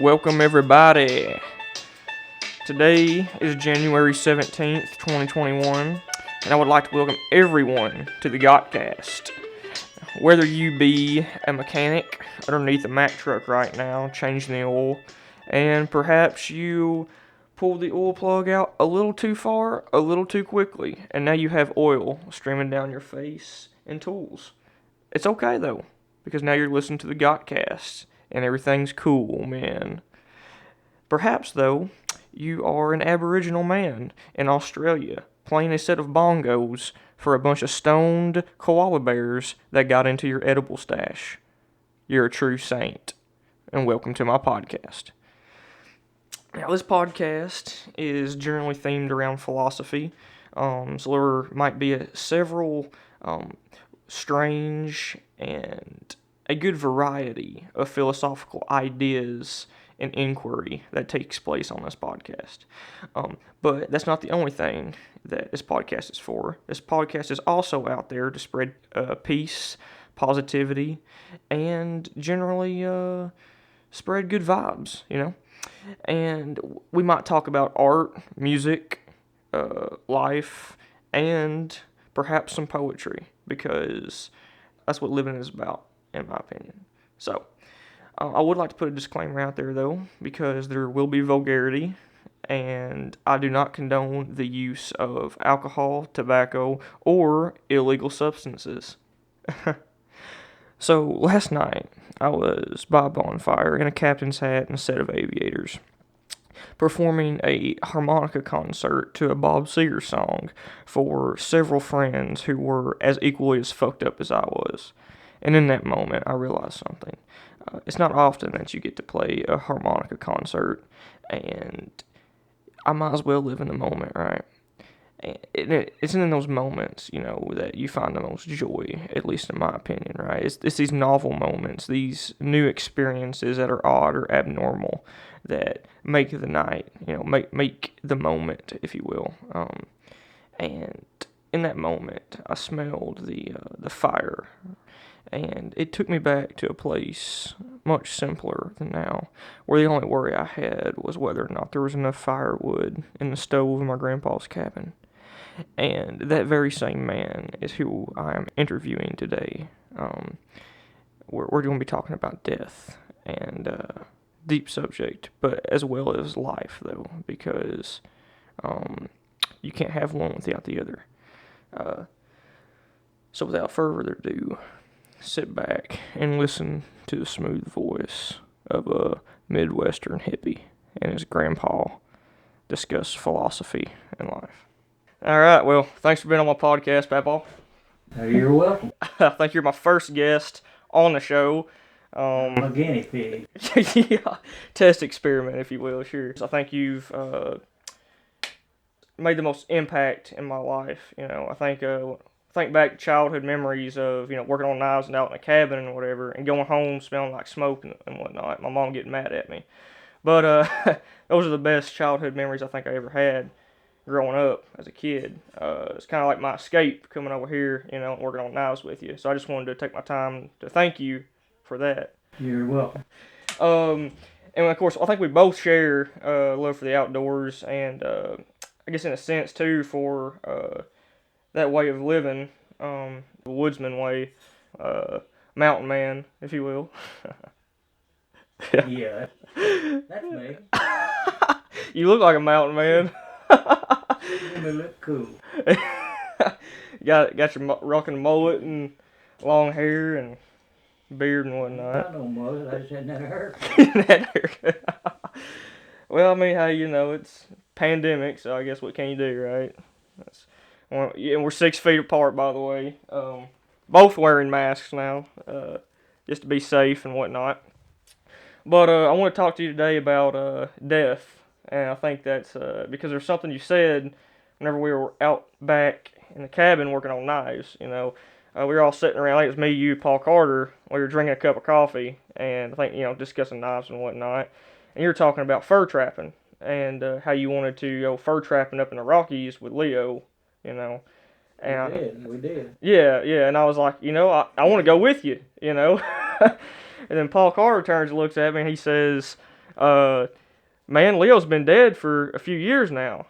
Welcome everybody. Today is January 17th, 2021, and I would like to welcome everyone to the TheGottCast. Whether you be a mechanic underneath a Mack truck right now, changing the oil, and perhaps you pulled the oil plug out a little too far, a little too quickly, and now you have oil streaming down your face and tools. It's okay though, because now you're listening to the TheGottCast, and everything's cool, man. Perhaps, though, you are an Aboriginal man in Australia playing a set of bongos for a bunch of stoned koala bears that got into your edible stash. You're a true saint, and welcome to my podcast. Now, this podcast is generally themed around philosophy, so there might be several strange and a good variety of philosophical ideas and inquiry that takes place on this podcast. But that's not the only thing that this podcast is for. This podcast is also out there to spread peace, positivity, and generally spread good vibes, you know? And we might talk about art, music, life, and perhaps some poetry, because that's what living is about, in my opinion. So, I would like to put a disclaimer out there, though, because there will be vulgarity, and I do not condone the use of alcohol, tobacco, or illegal substances. So, last night, I was by a bonfire in a captain's hat and a set of aviators, performing a harmonica concert to a Bob Seger song for several friends who were as equally as fucked up as I was. And in that moment, I realized something. It's not often that you get to play a harmonica concert, and I might as well live in the moment, right? And it's in those moments, you know, that you find the most joy, at least in my opinion, right? It's these novel moments, these new experiences that are odd or abnormal that make the night, you know, make the moment, if you will. And in that moment, I smelled the fire. And it took me back to a place much simpler than now, where the only worry I had was whether or not there was enough firewood in the stove in my grandpa's cabin. And that very same man is who I am interviewing today. We're going to be talking about death and deep subject, but as well as life, though, because you can't have one without the other. So without further ado, sit back and listen to the smooth voice of a Midwestern hippie and his grandpa discuss philosophy and life. All right, well, thanks for being on my podcast, Papa. You're welcome. I think you're my first guest on the show. I'm a guinea pig. Yeah, test experiment, if you will, sure. So I think you've made the most impact in my life. You know, I think back to childhood memories of, you know, working on knives and out in a cabin and whatever, and going home smelling like smoke and whatnot. My mom getting mad at me. But those are the best childhood memories I think I ever had growing up as a kid. It's kind of like my escape coming over here, you know, working on knives with you. So I just wanted to take my time to thank you for that. You're welcome. And of course, I think we both share love for the outdoors, and I guess in a sense too for that way of living, the woodsman way, mountain man, if you will. Yeah, that's me. You look like a mountain man. You look cool. got your rocking mullet and long hair and beard and whatnot. I don't know, I just had that haircut. That haircut. Well, I mean, hey, you know, it's pandemic, so I guess what can you do, right? Yeah, we're 6 feet apart, by the way. Both wearing masks now, just to be safe and whatnot. But I want to talk to you today about death, and I think that's because there's something you said whenever we were out back in the cabin working on knives. You know, we were all sitting around. I think it was me, you, Paul Carter. We were drinking a cup of coffee, and I think, you know, discussing knives and whatnot. And you were talking about fur trapping and how you wanted to go fur trapping up in the Rockies with Leo. You know, and we did. Yeah, and I was like, you know, I want to go with you, you know. And then Paul Carter turns and looks at me and he says, Man, Leo's been dead for a few years now.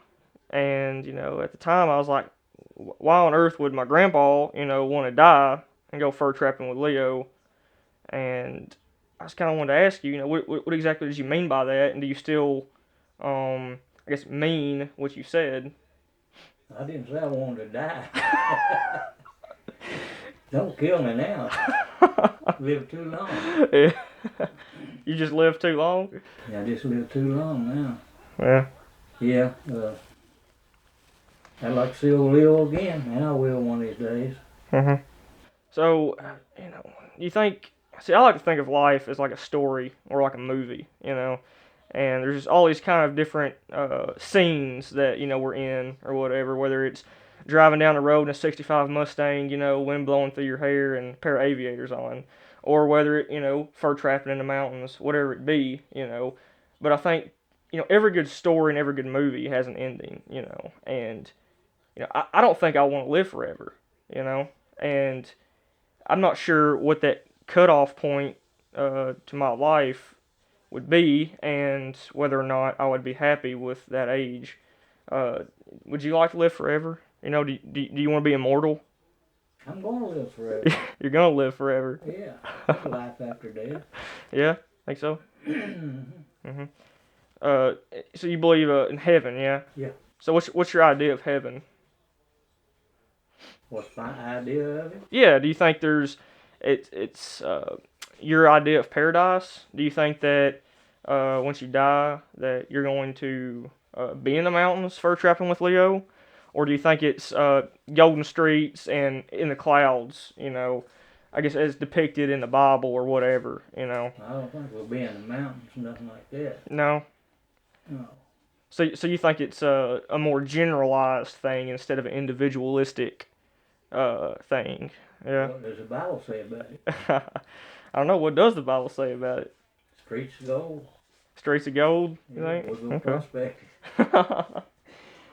And, at the time I was like, why on earth would my grandpa, want to die and go fur trapping with Leo? And I just kind of wanted to ask you, what exactly did you mean by that? And do you still, I guess, mean what you said? I didn't say I wanted to die. Don't kill me now. Live too long. Yeah. You just lived too long? Yeah, I just lived too long now. Yeah. Yeah, I'd like to see old Leo again, and I will one of these days. Mm-hmm. So, you think, see, I like to think of life as like a story or like a movie, and there's just all these kind of different scenes that, we're in or whatever, whether it's driving down the road in a 65 Mustang, wind blowing through your hair and a pair of aviators on, or whether it, fur trapping in the mountains, whatever it be, But I think, every good story and every good movie has an ending, and, I don't think I want to live forever, and I'm not sure what that cutoff point to my life would be, and whether or not I would be happy with that age. Would you like to live forever? Do you want to be immortal? I'm going to live forever. You're gonna live forever. Yeah, there's life after death. Yeah, think so. Mm-hmm. So you believe in heaven, yeah? Yeah. So what's your idea of heaven? What's my idea of it? Yeah. Do you think it's your idea of paradise? Do you think that once you die that you're going to be in the mountains fur trapping with Leo, or do you think it's golden streets and in the clouds? I guess as depicted in the Bible or whatever. I don't think we'll be in the mountains, nothing like that. No. No. So you think it's a more generalized thing instead of an individualistic thing? Yeah. What does the Bible say about it? I don't know. What does the Bible say about it? Streets of gold. Streets of gold, you Yeah, think? we'll go prospect.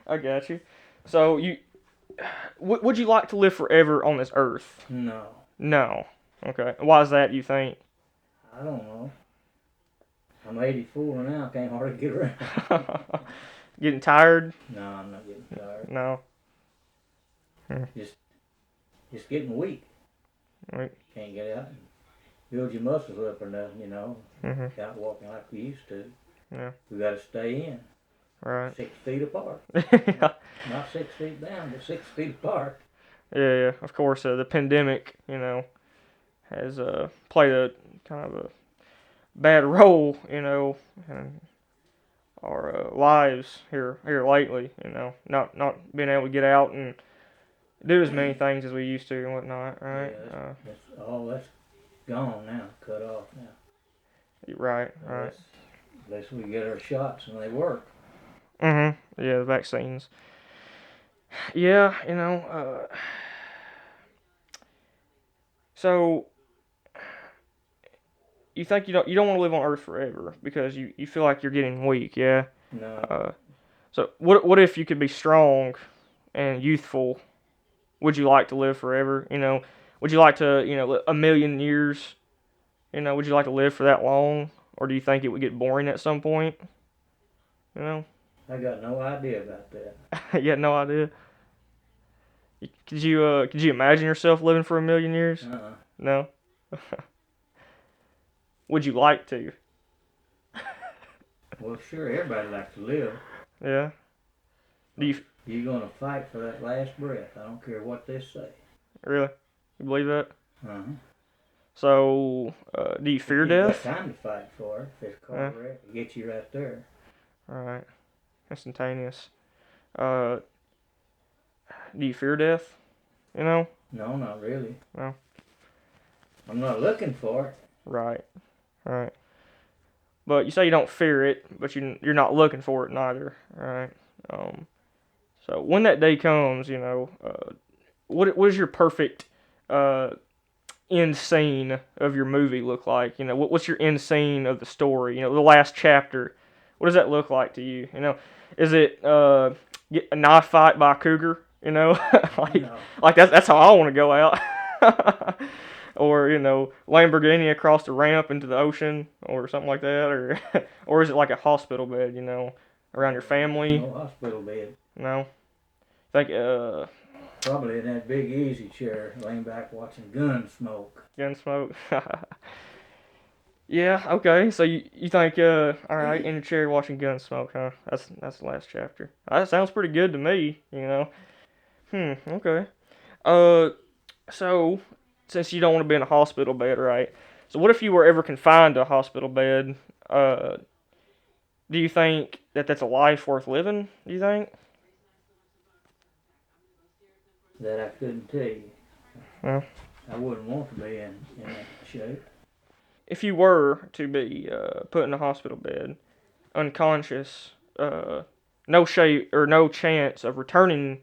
I got you. So would you like to live forever on this earth? No. No. Okay. Why is that, you think? I don't know. I'm 84 now, I can't hardly get around. Getting tired? No, I'm not getting tired. No. Just getting weak. Right. Can't get out and build your muscles up or nothing, Mm-hmm. Out walking like we used to. Yeah. We got to stay in. Right. 6 feet apart. Yeah. Not 6 feet down, but 6 feet apart. Yeah. Of course, the pandemic, has played a kind of a bad role, in our lives here lately. Not being able to get out and do as many things as we used to and whatnot. Right. Yeah, that's gone now, cut off now. Right. Unless we get our shots and they work. Mm-hmm. Yeah, the vaccines. Yeah, so you think you don't want to live on Earth forever because you feel like you're getting weak, yeah? No. So what if you could be strong and youthful? Would you like to live forever? Would you like to, live a million years? Would you like to live for that long? Or do you think it would get boring at some point? I got no idea about that. You had no idea? Could you imagine yourself living for a million years? Uh-uh. No? Would you like to? Well, sure, everybody likes to live. Yeah. You're going to fight for that last breath. I don't care what they say. Really? You believe that? Uh-huh. So, do you fear death? You've got time to fight for it. If it's car wreck, it gets you right there. Alright. Instantaneous. Do you fear death? No, not really. No? I'm not looking for it. Right. But you say you don't fear it, but you're not looking for it neither. Alright. So when that day comes, what does your perfect end scene of your movie look like? What's your end scene of the story? The last chapter. What does that look like to you? Is it get a knife fight by a cougar? No. Like that's how I want to go out. or Lamborghini across the ramp into the ocean or something like that, or or is it like a hospital bed, around your family? No hospital bed. No, think Probably in that big easy chair, laying back watching gun smoke. gun smoke. Yeah, okay. So you think all right, in your chair watching gun smoke, huh? That's the last chapter. That sounds pretty good to me. Okay. Uh, so since you don't want to be in a hospital bed, right? So what if you were ever confined to a hospital bed? Uh, do you think that that's a life worth living? Do you think? That I couldn't tell you. Well, I wouldn't want to be in that shape. if you were to be put in a hospital bed, unconscious, no shape or no chance of returning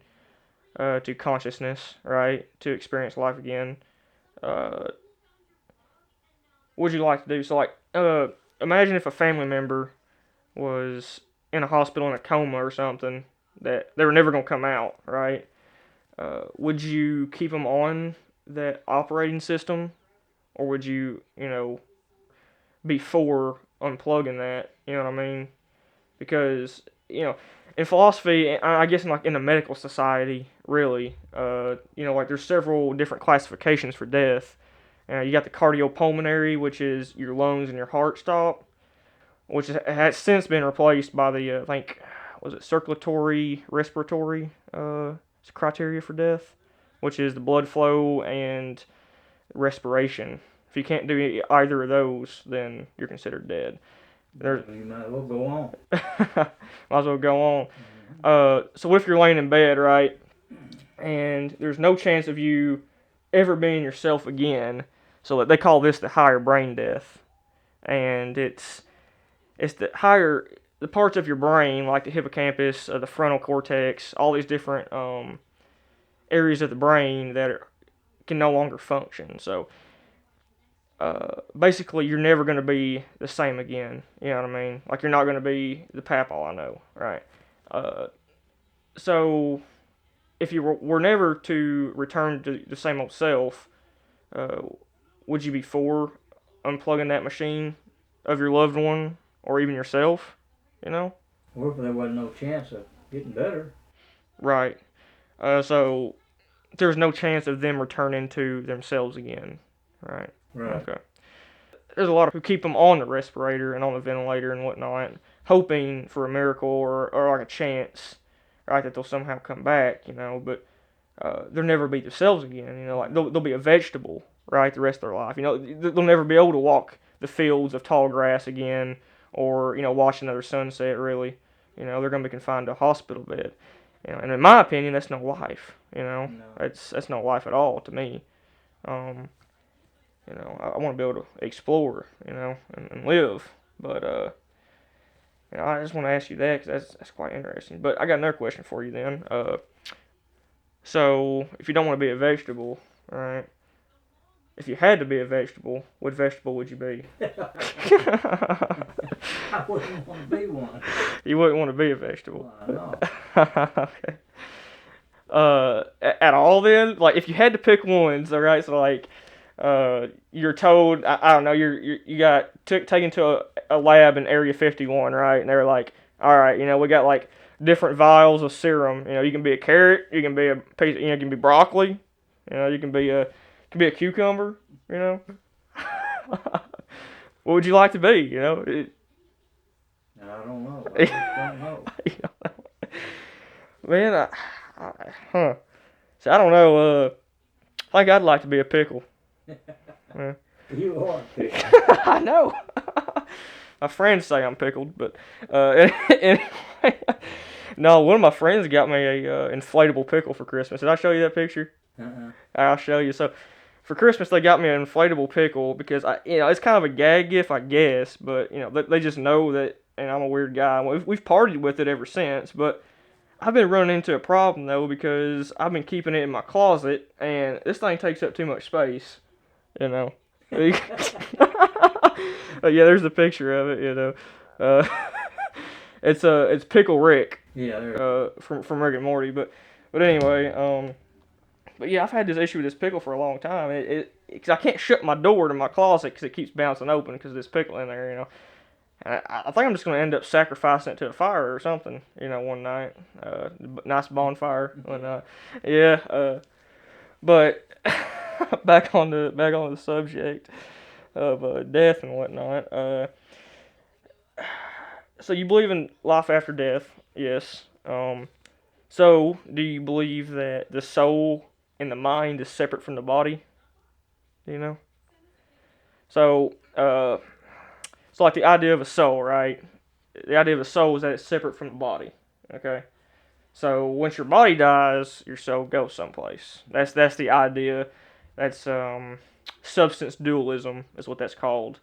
to consciousness, right? To experience life again. Uh, what would you like to do? So, like, imagine if a family member was in a hospital in a coma or something that they were never gonna come out, right? Would you keep them on that operating system, or would you, be for unplugging that? You know what I mean? Because in philosophy, I guess in the medical society, really, like there's several different classifications for death. You got the cardiopulmonary, which is your lungs and your heart stop, which has since been replaced by the I think was it circulatory respiratory criteria for death, which is the blood flow and respiration. If you can't do either of those, then you're considered dead. You might as well go on. Might as well go on. So what if you're laying in bed, right, and there's no chance of you ever being yourself again? So they call this the higher brain death, and it's the parts of your brain like the hippocampus, the frontal cortex, all these different areas of the brain that can no longer function. So basically, you're never going to be the same again. You know what I mean? Like, you're not going to be the Papaw I know, right? Uh, so, if you were never to return to the same old self, uh, would you be for unplugging that machine of your loved one or even yourself? You know? Or if there wasn't no chance of getting better. Right. So, there's no chance of them returning to themselves again, right? Right. Okay. There's a lot of who keep them on the respirator and on the ventilator and whatnot, hoping for a miracle or like a chance, right, that they'll somehow come back. But they'll never be themselves again. Like they'll be a vegetable, right, the rest of their life. They'll never be able to walk the fields of tall grass again, or watch another sunset. Really, they're gonna be confined to a hospital bed. And in my opinion, that's no life. No. That's no life at all to me. Um, I want to be able to explore, and live. But I just want to ask you that because that's quite interesting. But I got another question for you then. So if you don't want to be a vegetable, all right? If you had to be a vegetable, what vegetable would you be? I wouldn't want to be one. You wouldn't want to be a vegetable. Why not? Okay. At all then? Like if you had to pick ones, all right? So like, you're told, I don't know, you got taken to a lab in Area 51, right? And they're like, all right, we got like different vials of serum. You can be a carrot, you can be a piece, you can be broccoli, you can be a cucumber. What would you like to be? I don't know. I just don't know. Man, huh? So I don't know. I think I'd like to be a pickle. Yeah. You are picky. I know. My friends say I'm pickled, but anyway, no. One of my friends got me a inflatable pickle for Christmas. Did I show you that picture? I'll show you. So for Christmas they got me an inflatable pickle because it's kind of a gag gift, I guess, but they just know that, and I'm a weird guy. We've partied with it ever since, but I've been running into a problem though because I've been keeping it in my closet, and this thing takes up too much space. Yeah, there's a picture of it. It's Pickle Rick. Yeah, there. From Rick and Morty, but anyway, But yeah, I've had this issue with this pickle for a long time. Cause I can't shut my door to my closet because it keeps bouncing open because of this pickle in there, And I think I'm just gonna end up sacrificing it to a fire or something, one night. Nice bonfire. Yeah. But back on the subject of death and whatnot. So you believe in life after death? Yes. So do you believe that the soul and the mind is separate from the body? Do you know? So, so like the idea of a soul, right? The idea of a soul is that it's separate from the body. Okay. So once your body dies, your soul goes someplace. That's the idea. That's substance dualism is what that's called.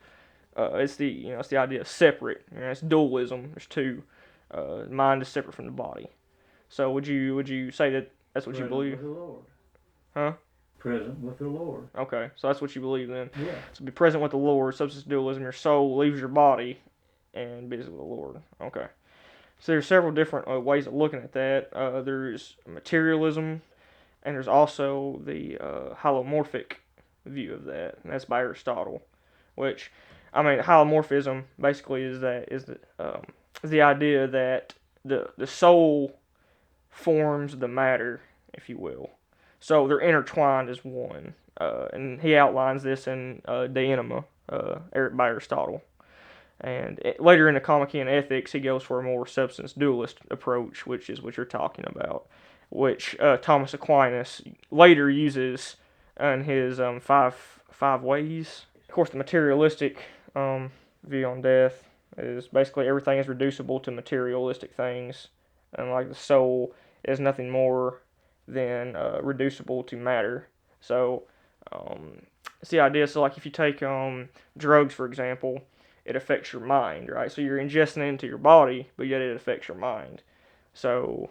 It's the idea of separate. It's dualism. There's two. Mind is separate from the body. So would you say that that's what you Present believe? with the Lord. Huh? Present with the Lord. Okay, so that's what you believe then. Yeah. So be present with the Lord. Substance dualism. Your soul leaves your body and be with the Lord. Okay. So there's several different ways of looking at that. There's materialism, and there's also the holomorphic view of that, and that's by Aristotle. Which, I mean, holomorphism basically is the idea that the soul forms the matter, if you will. So they're intertwined as one, and he outlines this in De Anima, by Aristotle. And later in the Comichean Ethics, he goes for a more substance dualist approach, which is what you're talking about, which Thomas Aquinas later uses in his five ways. Of course, the materialistic view on death is basically everything is reducible to materialistic things, and like the soul is nothing more than reducible to matter. So it's the idea. So like if you take drugs, for example, it affects your mind, right? So you're ingesting it into your body, but yet it affects your mind. So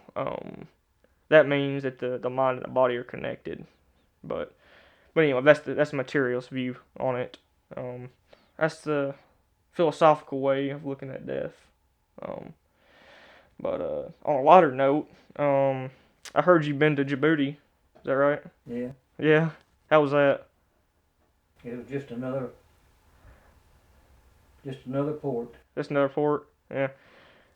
that means that the mind and the body are connected. But anyway, that's the materialist view on it. That's the philosophical way of looking at death. Um, but on a lighter note, I heard you've been to Djibouti. Is that right? Yeah. Yeah. How was that? It was just another port. Just another port. Yeah.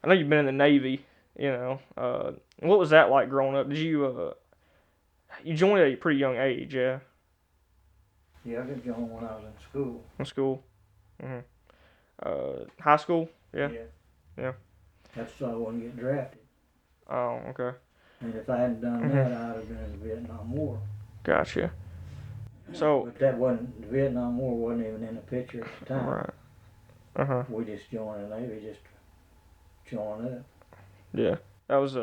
I know you've been in the Navy. What was that like growing up? Did you joined at a pretty young age? Yeah. Yeah, I got joined when I was in school. In school. Mhm. High school. Yeah. Yeah. That's why I wouldn't get drafted. Oh, okay. And if I hadn't done that, I'd have been in the Vietnam War. Gotcha. So. But the Vietnam War wasn't even in the picture at the time. Right. Uh-huh. We just joined the Navy, just joined up. Yeah. That was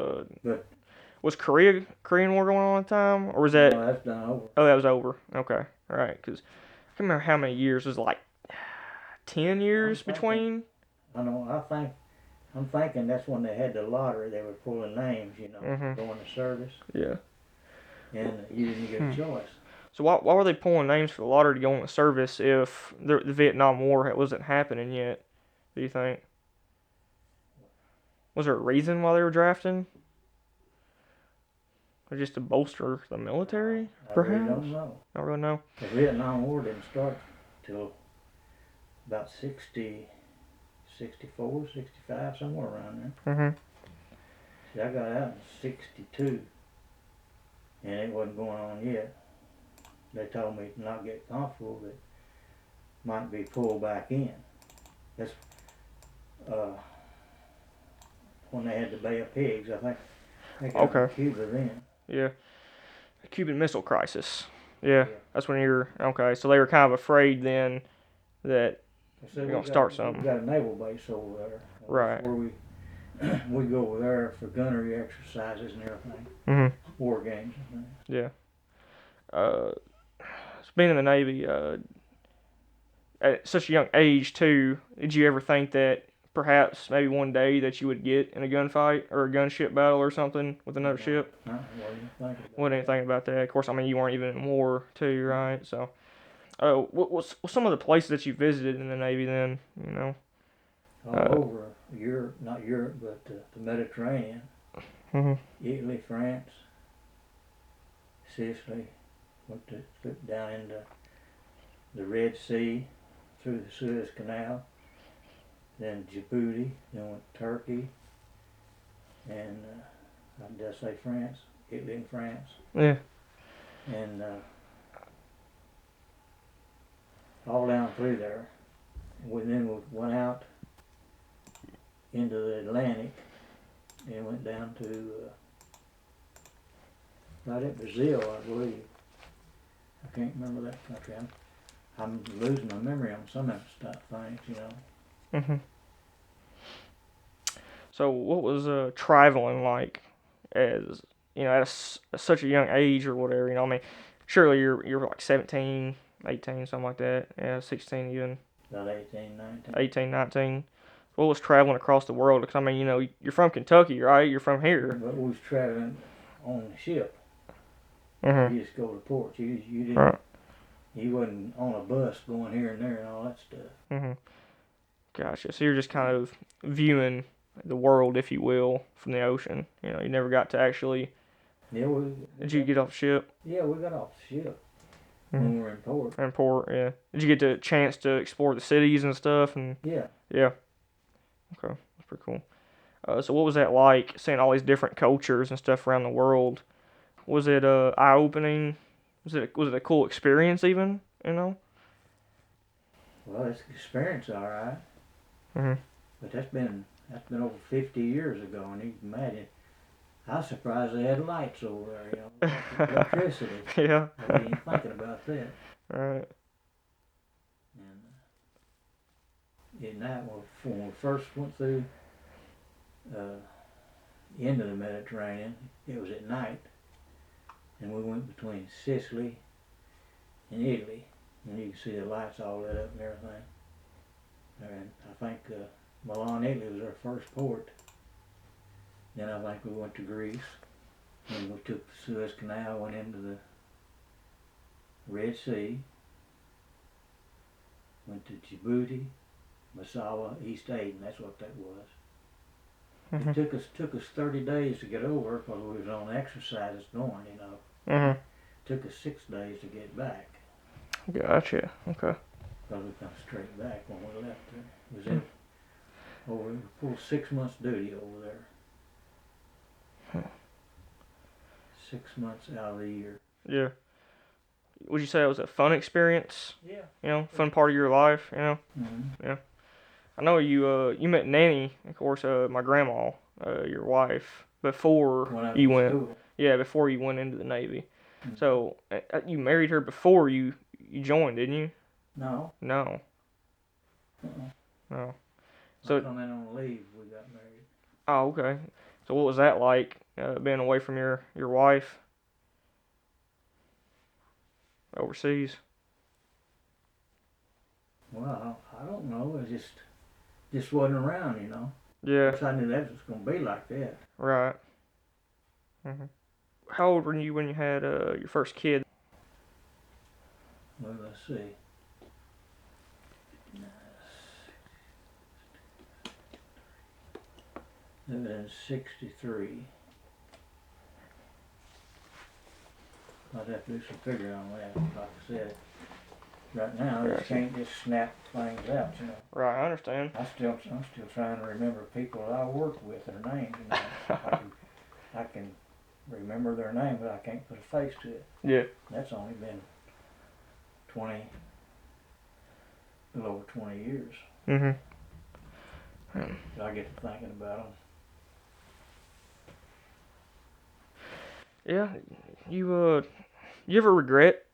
But was Korean War going on at the time, or was that? No, that's done over. Oh, that was over. Okay. All right. Because I can't remember how many years. It was like 10 years between. I'm thinking that's when they had the lottery. They were pulling names, going to service. Yeah. And you didn't get a choice. So why were they pulling names for the lottery to go into service if the Vietnam War wasn't happening yet? Do you think? Was there a reason why they were drafting? Or just to bolster the military, perhaps? I really don't know. I don't really know. The Vietnam War didn't start till about 60, 64, 65, somewhere around there. Mm-hmm. See, I got out in 62, and it wasn't going on yet. They told me to not get comfortable, but might be pulled back in. That's when they had the Bay of Pigs, I think. They got Okay. Cuba then. Yeah. The Cuban Missile Crisis. Yeah. That's when you're okay. So they were kind of afraid then that you're gonna start something. We got a naval base over there. Right. Where we go over there for gunnery exercises and everything. Mm-hmm. War games and things. Yeah. Being in the Navy, at such a young age too, did you ever think that perhaps maybe one day that you would get in a gunfight or a gunship battle or something with another ship? Wasn't even thinking about that. Of course, I mean you weren't even in war too, right? So, what's some of the places that you visited in the Navy then? All over Europe, not Europe, but the Mediterranean. Mm-hmm. Italy, France, Sicily, down into the Red Sea, through the Suez Canal, then Djibouti, then went to Turkey, and did I say France? Italy and France. Yeah. And all down through there. Then we went out into the Atlantic and went down to right at Brazil, I believe. I can't remember that country. I'm losing my memory on some of that stuff, things, you know. Mhm. So, what was traveling like, as at such a young age or whatever? I mean, surely you're like 17, 18, something like that. Yeah, 16 even. About 18, 19. 18, 19. What was traveling across the world? Because I mean, you're from Kentucky, right? You're from here. But we was traveling on the ship. Mhm. You just go to port. You didn't. Right. You wasn't on a bus going here and there and all that stuff. Mhm. Gotcha. So you're just kind of viewing the world, if you will, from the ocean. You never got to actually. Yeah, Did you get off the ship? Yeah, we got off the ship Mhm. when we were in port. In port, yeah. Did you get the chance to explore the cities and stuff? And Yeah. yeah. Okay, that's pretty cool. So what was that like, seeing all these different cultures and stuff around the world? Was it eye opening? Was it a cool experience even? Well, it's an experience, all right. Mhm. But that's been over 50 years ago, and you can imagine. I was surprised they had lights over there, electricity. Yeah. I wasn't even thinking about that. Right. And in that one, when we first went through into the Mediterranean, it was at night, and we went between Sicily and Italy, and you can see the lights all lit up and everything. And I think Milan, Italy was our first port. Then I think we went to Greece, and we took the Suez Canal, went into the Red Sea, went to Djibouti, Massawa, East Aden, that's what that was. Mhm. It took us 30 days to get over because we was on exercises going, Mhm. Took us 6 days to get back Gotcha. Okay. because we come straight back when we left there. It was in over full 6 months duty over there. 6 months out of the year. Yeah. Would you say it was a fun experience? Yeah. Fun part of your life. Mm-hmm. Yeah. I know you met Nanny, of course, my grandma, your wife, before When I was you in went. school. Yeah, before you went into the Navy. Mm-hmm. So you married her before you joined, didn't you? No. No. Uh-uh. No. So So. I come in on leave, we got married. Oh, okay. So what was that like, being away from your wife overseas? Well, I don't know. It just wasn't around, Yeah. Because I knew that was going to be like that. Right. Mhm. How old were you when you had your first kid? Well, let's see. It was in 63. I'd have to do some figuring on that. Like I said, right now, I just can't just snap things out, Right, I understand. I'm still trying to remember people that I worked with, their names, I can remember their name, but I can't put a face to it. Yeah. That's only been a little over 20 years. Mhm. I get to thinking about them. Yeah. You ever regret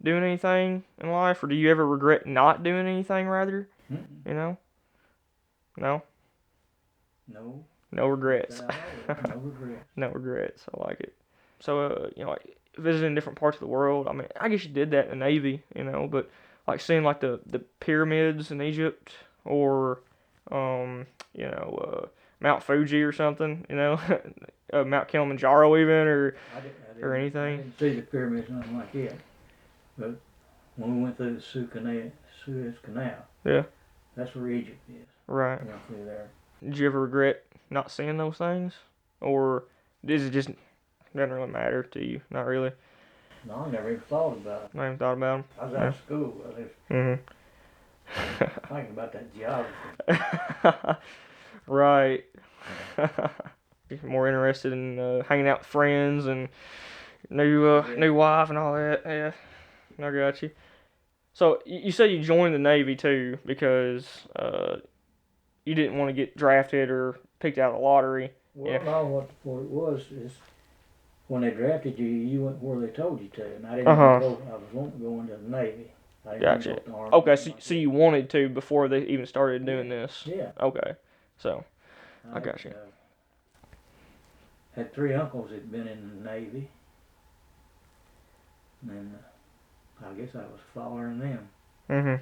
doing anything in life, or do you ever regret not doing anything? Rather, Mm-mm. No. No. No regrets. No regrets. No regrets. I like it. So, like visiting different parts of the world. I mean, I guess you did that in the Navy, but like seeing like the pyramids in Egypt, or Mount Fuji or something, Mount Kilimanjaro even, or anything. I didn't see the pyramids, nothing like that. But when we went through the Suez Canal, Yeah. that's where Egypt is. Right. We went through there. Did you ever regret not seeing those things, or does it just doesn't really matter to you? Not really. No, I never even thought about it. I even thought about I was out of school. I was thinking about that geography. Right. More interested in hanging out with friends and new wife and all that. Yeah, I got you. So you said you joined the Navy too because you didn't want to get drafted or picked out of the lottery. Well, Yeah. no, what it was is when they drafted you, you went where they told you to, and I didn't Uh-huh. even go. I was wanting to go into the Navy. I didn't Gotcha. want to go to the Army. Okay, so you wanted to before they even started doing this. Yeah. Okay, so I got you. Had 3 uncles that had been in the Navy, and I guess I was following them. Mhm.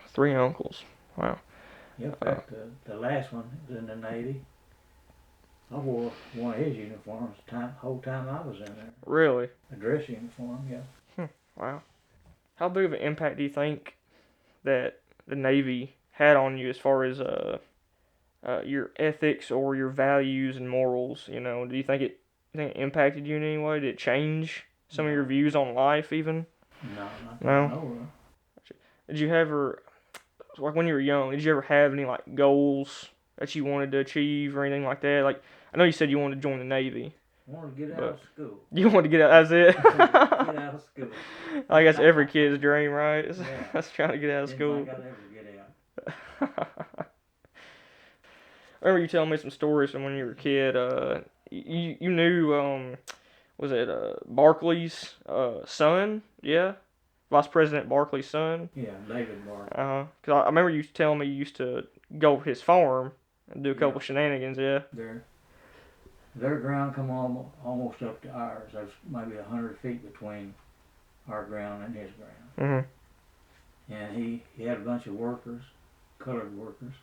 3 uncles. Wow. Yeah, in fact, the last one was in the Navy. I wore one of his uniforms the whole time I was in there. Really? A dress uniform, yeah. Wow. How big of an impact do you think that the Navy had on you as far as your ethics or your values and morals? Do you think it impacted you in any way? Did it change some of your views on life even? No, not that No? I know of. Did you ever, like when you were young, did you ever have any like goals that you wanted to achieve or anything like that? Like, I know you said you wanted to join the Navy. I wanted to get out of school. You wanted to get out, that's it? Get out of school. I guess every kid's dream, right? Yeah. That's trying to get out of school. Didn't think I'd ever get out. I remember you telling me some stories from when you were a kid. You knew, was it Barkley's son? Yeah? Vice President Barkley's son? Yeah, David Barkley. Because I remember you telling me you used to go to his farm and do a couple shenanigans, yeah? Their ground come almost up to ours. There's maybe 100 feet between our ground and his ground. Mm-hmm. And he had a bunch of workers, colored workers,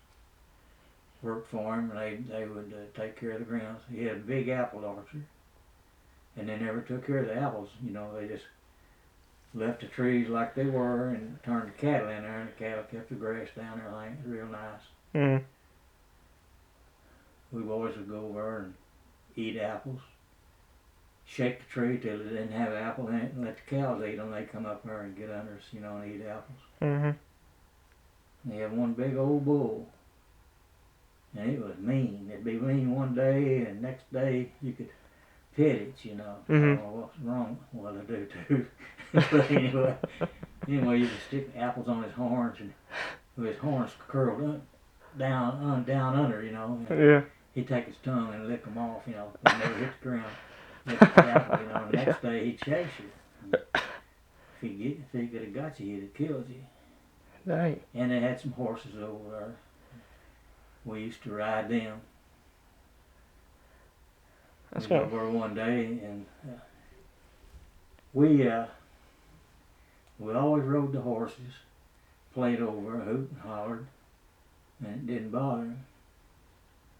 work for him, and they would take care of the grounds. He had a big apple orchard, and they never took care of the apples. They just left the trees like they were and turned the cattle in there, and the cattle kept the grass down there. Like, it was real nice. Mm-hmm. We boys would go over and eat apples, shake the tree till it didn't have apple in it, and let the cows eat them. They'd come up there and get under us, and eat apples. Mm-hmm. And they had one big old bull, and it was mean. It'd be mean one day, and next day you could pet it, Mm-hmm. I don't know what's wrong. Well, I do too. But anyway, you could stick apples on his horns, and with his horns curled down under, Yeah. He'd take his tongue and lick them off, and never hit the ground. Lick the apple, and the next day he'd chase you. If he could have got you, he'd have killed you. Dang. And they had some horses over there. We used to ride them. That's we over one day, and we always rode the horses, played over, hoot and hollered, and it didn't bother him.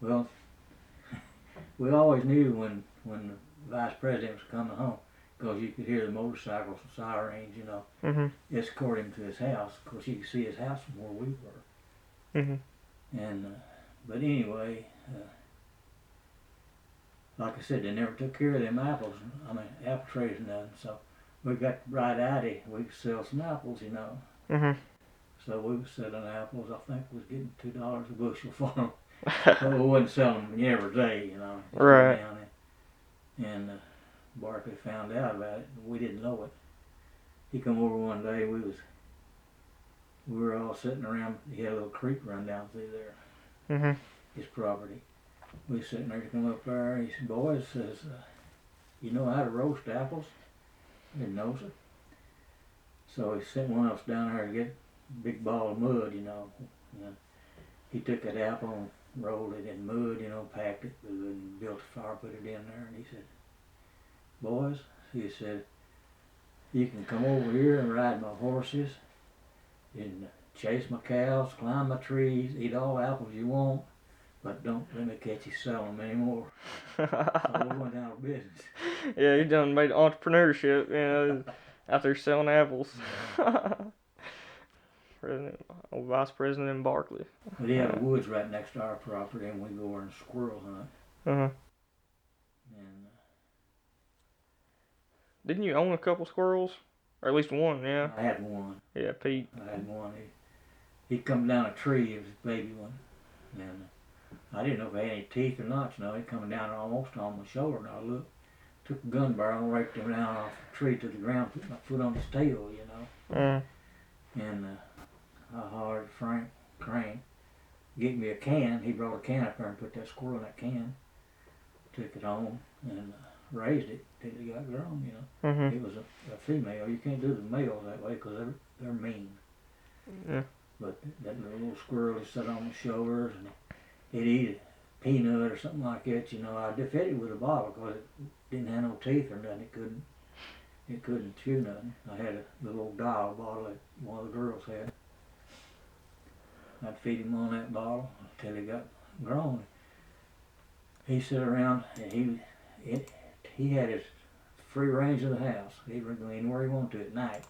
Well, we always knew when the vice president was coming home, because you could hear the motorcycles and sirens, Mm-hmm. escort him to his house. Of course, you could see his house from where we were. Mm-hmm. And but anyway, like I said, they never took care of them apples. Apple trees and nothing. So we got right at it. We could sell some apples, Mm-hmm. So we was selling apples. I think we was getting $2 a bushel for them. But we wasn't selling them every day, Right. And Barkley found out about it. We didn't know it. He come over one day. We were all sitting around. He had a little creek run down through there. Mm-hmm. His property. We was sitting there to come up there. He said, "Boys, you know how to roast apples?" I didn't know, sir. So he sent one of us down there to get a big ball of mud, And he took that apple and rolled it in mud, packed it, and built a fire, put it in there. And he said, "Boys," he said, "you can come over here and ride my horses and chase my cows, climb my trees, eat all the apples you want, but don't let me catch you selling them anymore." So we went out of business. Yeah, you done made entrepreneurship, out there selling apples. Vice President Barkley. But he had the woods right next to our property, and we go over and squirrel hunt. Uh-huh. And Didn't you own a couple squirrels? Or at least one, yeah. I had one. Yeah, Pete. I had one. He'd come down a tree. It was a baby one, and I didn't know if it had any teeth or not. You know, it coming down almost on my shoulder, and I looked, took a gun barrel and raked him down off the tree to the ground, put my foot on his tail, you know, and I hollered Frank Crane, get me a can. He brought a can up there and put that squirrel in that can. Took it home and raised it till it got grown, you know. Mm-hmm. It was a female. You can't do the males that way because they're mean. Yeah. But that little squirrel, he sat on my shoulders and he'd eat a peanut or something like that, you know. I fed it with a bottle because it didn't have no teeth or nothing. It couldn't chew nothing. I had a little old dial bottle that one of the girls had. I'd feed him on that bottle until he got grown. He sat around and he had his free range of the house. He would go anywhere he wanted to at night.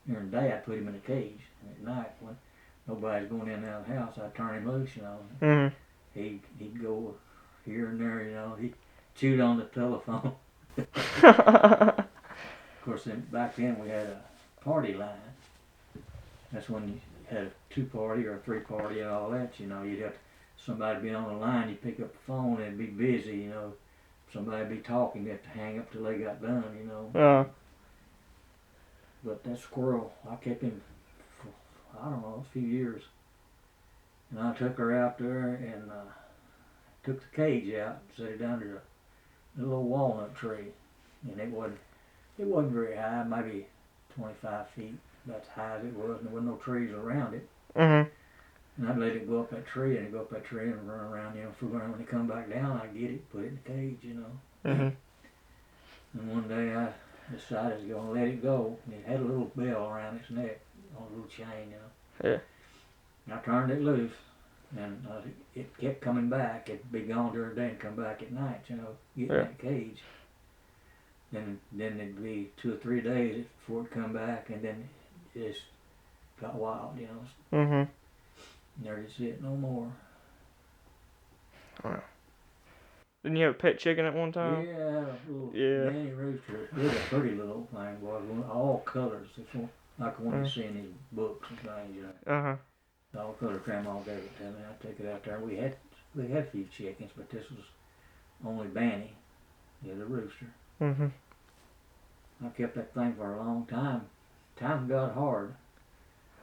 During the day, I'd put him in a cage. And at night, when nobody's going in and out of the house, I'd turn him loose, you know. Mm-hmm. He'd go here and there, you know. He chewed on the telephone. Of course, back then we had a party line. That's when you had a 2-party or a 3-party and all that, you know. You'd have somebody be on the line, you'd pick up the phone and it'd be busy, you know. Somebody'd be talking, you'd have to hang up till they got done, you know. But that squirrel, I kept him for, I don't know, a few years. And I took her out there and took the cage out and set it under a little walnut tree. And it wasn't very high, maybe 25 feet. That's high as it was, and there were no trees around it. Mm-hmm. And I'd let it go up that tree, and it'd go up that tree and run around, you know, fool around. When it come back down, I'd get it, put it in the cage, you know. Mm-hmm. And one day I decided I was going to let it go. And it had a little bell around its neck on a little chain, you know. Yeah. And I turned it loose, and it kept coming back. It'd be gone during the day and come back at night, you know, get in that cage. Then it'd be 2 or 3 days before it'd come back, and then it just got wild, you know. Mm-hmm. Never did see it no more. Wow. Didn't you have a pet chicken at one time? Yeah, a little nanny rooster. It was a pretty little thing, boy. All colors. It's like the one you see in these books and things, you know. Uh-huh. All color. Grandma gave it to me. I took it out there. We had a few chickens, but this was only Banny, the other rooster. Mm-hmm. I kept that thing for a long time. Time got hard.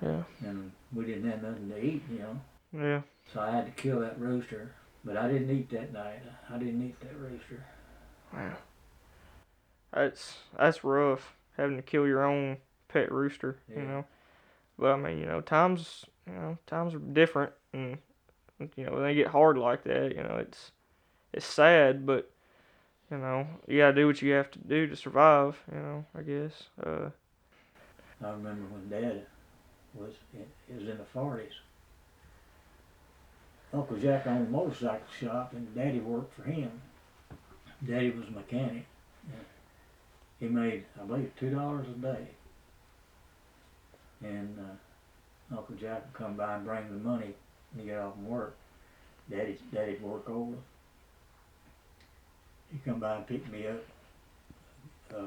Yeah. And we didn't have nothing to eat, you know. Yeah. So I had to kill that rooster. But I didn't eat that night. I didn't eat that rooster. Wow. That's rough, having to kill your own pet rooster, you know. But I mean, you know, times are different, and you know, when they get hard like that, you know, it's sad, but you know, you gotta do what you have to do to survive, you know, I guess. I remember when Dad was in the 40s. Uncle Jack owned a motorcycle shop, and Daddy worked for him. Daddy was a mechanic. He made, I believe, $2 a day. And Uncle Jack would come by and bring the money when he got off from work. Daddy'd work over. He'd come by and pick me up.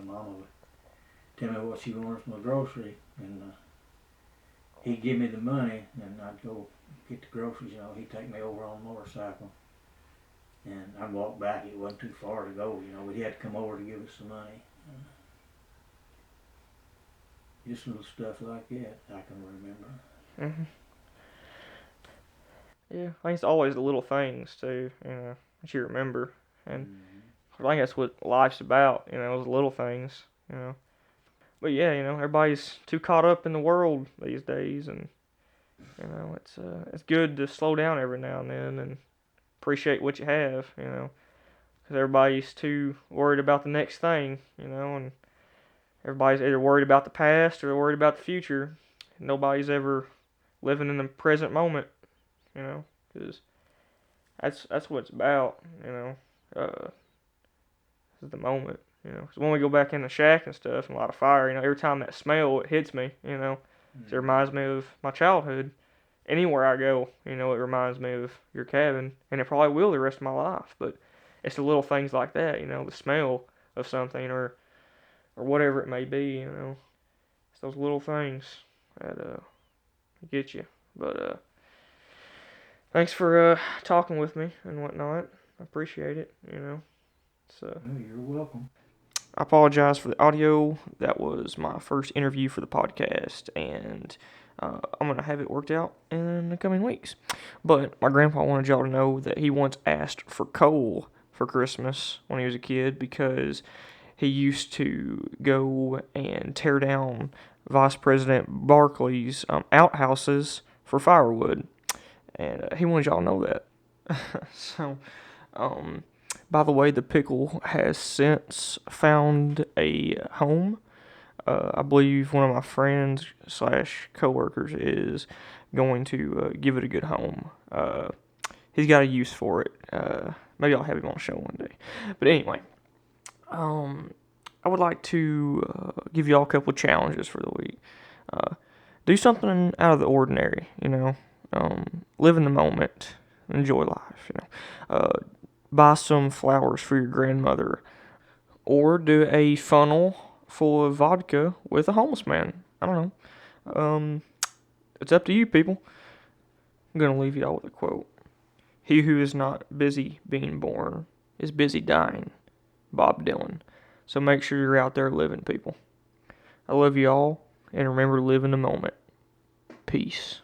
Mama would tell me what she wanted from the grocery, and he'd give me the money, and I'd go get the groceries. You know, he'd take me over on a motorcycle, and I'd walk back. It wasn't too far to go. You know, we had to come over to give us some money. Just little stuff like that I can remember. Mm-hmm. Yeah, I think it's always the little things too, you know, that you remember, and I think that's what life's about, you know, those little things, you know. But yeah, you know, everybody's too caught up in the world these days, and you know, it's good to slow down every now and then and appreciate what you have, you know, because everybody's too worried about the next thing, you know, and everybody's either worried about the past or they're worried about the future. Nobody's ever living in the present moment, you know, because that's what it's about, you know. This is the moment, you know. Because when we go back in the shack and stuff and light a fire, you know, every time that smell, it hits me, you know. It reminds me of my childhood. Anywhere I go, you know, it reminds me of your cabin, and it probably will the rest of my life. But it's the little things like that, you know, the smell of something, or or whatever it may be. It's those little things that get you. But thanks for talking with me and whatnot. I appreciate it. So. Oh, you're welcome. I apologize for the audio. That was my first interview for the podcast, and I'm going to have it worked out in the coming weeks. But my grandpa wanted y'all to know that he once asked for coal for Christmas when he was a kid because he used to go and tear down Vice President Barkley's outhouses for firewood, and he wanted y'all to know that. So, by the way, the pickle has since found a home. I believe one of my friends slash coworkers is going to give it a good home. He's got a use for it. Maybe I'll have him on the show one day. But anyway, I would like to give y'all a couple of challenges for the week. Do something out of the ordinary. Live in the moment. Enjoy life. Buy some flowers for your grandmother, or do a funnel full of vodka with a homeless man. I don't know. It's up to you, people. I'm going to leave y'all with a quote. He who is not busy being born is busy dying. Bob Dylan. So make sure you're out there living, people. I love you all, and remember to live in the moment. Peace.